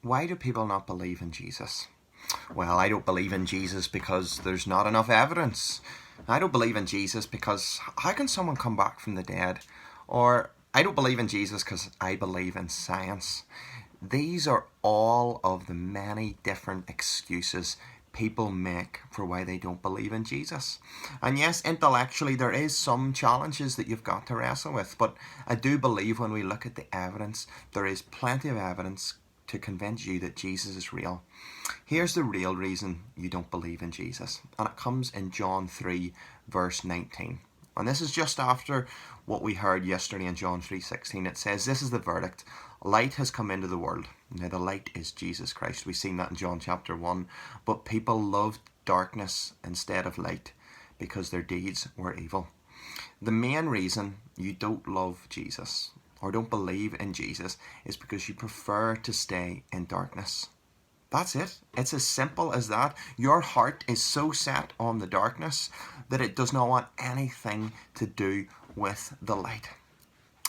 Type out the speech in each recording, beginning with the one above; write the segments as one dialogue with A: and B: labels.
A: Why do people not believe in Jesus? Well, I don't believe in Jesus because there's not enough evidence. I don't believe in Jesus because how can someone come back from the dead? Or I don't believe in Jesus because I believe in science. These are all of the many different excuses people make for why they don't believe in Jesus. And yes, intellectually there is some challenges that you've got to wrestle with, but I do believe when we look at the evidence, there is plenty of evidence to convince you that Jesus is real. Here's the real reason you don't believe in Jesus, and it comes in John 3 verse 19. And this is just after what we heard yesterday in John 3:16. It says, "This is the verdict. Light has come into the world." Now the light is Jesus Christ. We've seen that in John chapter 1. But people loved darkness instead of light because their deeds were evil. The main reason you don't love Jesus or don't believe in Jesus is because you prefer to stay in darkness. That's it. It's as simple as that. Your heart is so set on the darkness that it does not want anything to do with the light.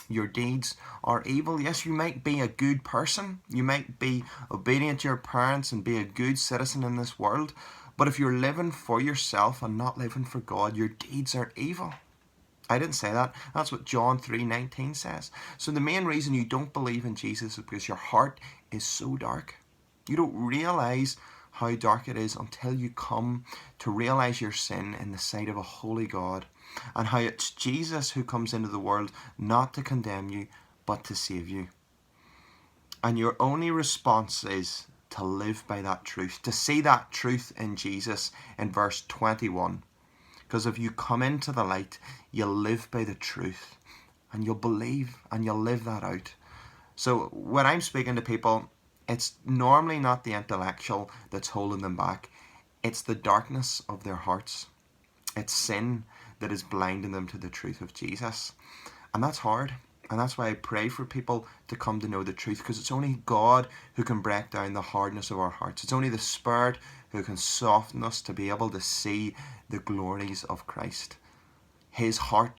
A: Your deeds are evil. Yes, you might be a good person. You might be obedient to your parents and be a good citizen in this world. But if you're living for yourself and not living for God, your deeds are evil. I didn't say that. That's what John 3:19 says. So the main reason you don't believe in Jesus is because your heart is so dark. You don't realize how dark it is until you come to realize your sin in the sight of a holy God, and how it's Jesus who comes into the world not to condemn you but to save you. And your only response is to live by that truth, to see that truth in Jesus in verse 21. Because if you come into the light, you'll live by the truth, and you'll believe and you'll live that out. So when I'm speaking to people, it's normally not the intellectual that's holding them back. It's the darkness of their hearts. It's sin that is blinding them to the truth of Jesus. And that's hard. And that's why I pray for people to come to know the truth, because it's only God who can break down the hardness of our hearts. It's only the Spirit who can soften us to be able to see the glories of Christ. His heart